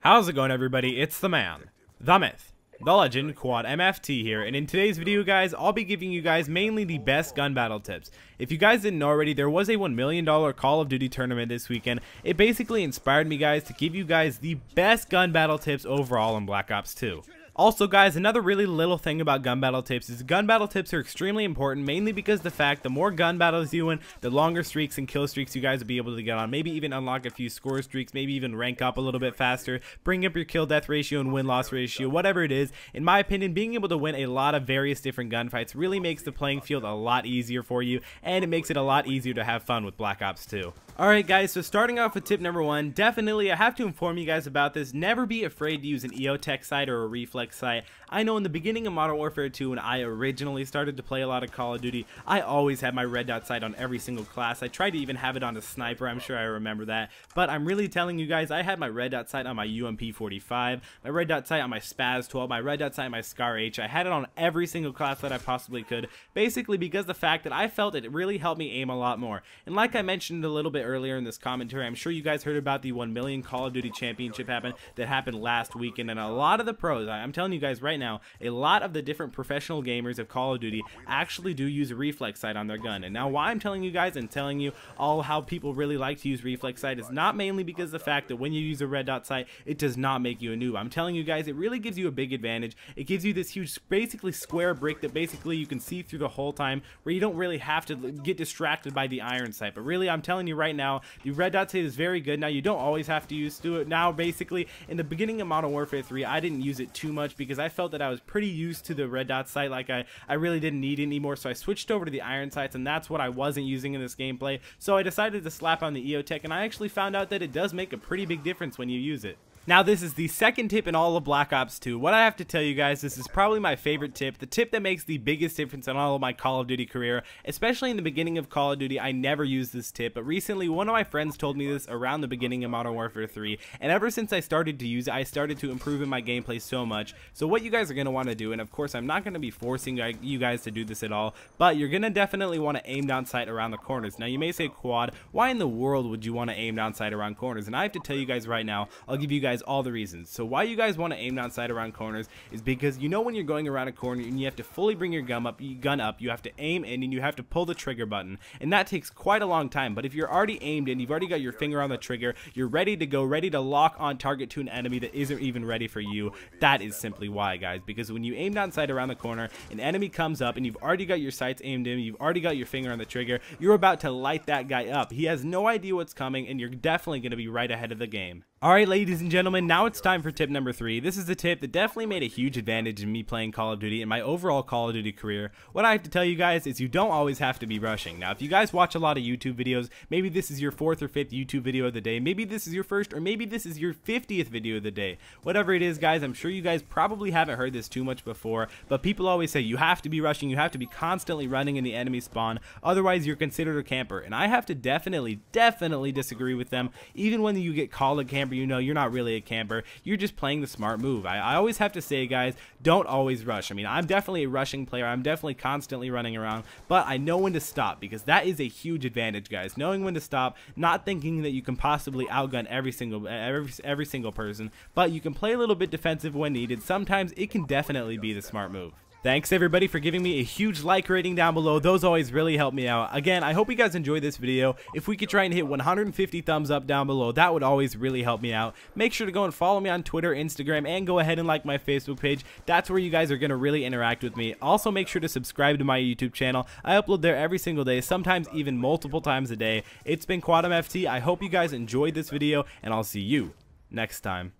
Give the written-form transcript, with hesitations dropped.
How's it going, everybody? It's the man, the myth, the legend, Quad MFT here, and in today's video, guys, I'll be giving you guys mainly the best gun battle tips. If you guys didn't know already, there was a $1 million Call of Duty tournament this weekend. It basically inspired me, guys, to give you guys the best gun battle tips overall in Black Ops 2. Also, guys, another really little thing about gun battle tips is gun battle tips are extremely important, mainly because the fact the more gun battles you win, the longer streaks and kill streaks you guys will be able to get on. Maybe even unlock a few score streaks, maybe even rank up a little bit faster, bring up your kill death ratio and win loss ratio, whatever it is. In my opinion, being able to win a lot of various different gunfights really makes the playing field a lot easier for you, and it makes it a lot easier to have fun with Black Ops 2. Alright guys, so starting off with tip number 1, definitely I have to inform you guys about this. Never be afraid to use an EOTech sight or a reflex sight. I know in the beginning of Modern Warfare 2, when I originally started to play a lot of Call of Duty, I always had my red dot sight on every single class. I tried to even have it on a sniper, I'm sure I remember that. But I'm really telling you guys, I had my red dot sight on my UMP45, my red dot sight on my Spaz 12, my red dot sight on my Scar H. I had it on every single class that I possibly could, basically because the fact that I felt it really helped me aim a lot more. And like I mentioned a little bit earlier in this commentary, I'm sure you guys heard about the 1 million Call of Duty Championship that happened last weekend, and a lot of the pros, I'm telling you guys right now, a lot of the different professional gamers of Call of Duty actually do use a reflex sight on their gun. And now why I'm telling you guys and telling you all how people really like to use reflex sight is not mainly because the fact that when you use a red dot sight, it does not make you a noob. I'm telling you guys, it really gives you a big advantage. It gives you this huge, basically square brick that basically you can see through the whole time, where you don't really have to get distracted by the iron sight. But really, I'm telling you right now, the red dot sight is very good. Now, you don't always have to use it. Now, basically, in the beginning of Modern Warfare 3, I didn't use it too much because I felt that I was pretty used to the red dot sight. Like, I really didn't need it anymore, so I switched over to the iron sights, and that's what I wasn't using in this gameplay. So I decided to slap on the EOTech, and I actually found out that it does make a pretty big difference when you use it. Now, this is the second tip in all of Black Ops 2. What I have to tell you guys, this is probably my favorite tip, the tip that makes the biggest difference in all of my Call of Duty career. Especially in the beginning of Call of Duty, I never used this tip, but recently one of my friends told me this around the beginning of Modern Warfare 3, and ever since I started to use it, I started to improve in my gameplay so much. So what you guys are going to want to do, and of course I'm not going to be forcing you guys to do this at all, but you're going to definitely want to aim down sight around the corners. Now, you may say, Quad, why in the world would you want to aim down sight around corners? And I have to tell you guys right now, I'll give you guys all the reasons. So why you guys want to aim down sight around corners is because you know when you're going around a corner and you have to fully bring your gun up, you have to aim in and you have to pull the trigger button, and that takes quite a long time. But if you're already aimed in, you've already got your finger on the trigger, you're ready to go, ready to lock on target to an enemy that isn't even ready for you. That is simply why, guys, because when you aim down sight around the corner, an enemy comes up and you've already got your sights aimed in, you've already got your finger on the trigger, you're about to light that guy up. He has no idea what's coming, and you're definitely going to be right ahead of the game. Alright, ladies and gentlemen, now it's time for tip number 3. This is the tip that definitely made a huge advantage in me playing Call of Duty and my overall Call of Duty career. What I have to tell you guys is you don't always have to be rushing. Now, if you guys watch a lot of YouTube videos, maybe this is your 4th or 5th YouTube video of the day, maybe this is your first, or maybe this is your 50th video of the day. Whatever it is, guys, I'm sure you guys probably haven't heard this too much before, but people always say you have to be rushing, you have to be constantly running in the enemy spawn, otherwise you're considered a camper. And I have to definitely disagree with them. Even when you get called a camper, you know you're not really a camper, you're just playing the smart move. I always have to say, guys, don't always rush. I mean, I'm definitely a rushing player, I'm definitely constantly running around, but I know when to stop, because that is a huge advantage, guys. Knowing when to stop, not thinking that you can possibly outgun every single person, but you can play a little bit defensive when needed. Sometimes it can definitely be the smart move. Thanks everybody for giving me a huge like rating down below. Those always really help me out. Again, I hope you guys enjoyed this video. If we could try and hit 150 thumbs up down below, that would always really help me out. Make sure to go and follow me on Twitter, Instagram, and go ahead and like my Facebook page. That's where you guys are going to really interact with me. Also, make sure to subscribe to my YouTube channel. I upload there every single day, sometimes even multiple times a day. It's been Quad MFT. I hope you guys enjoyed this video, and I'll see you next time.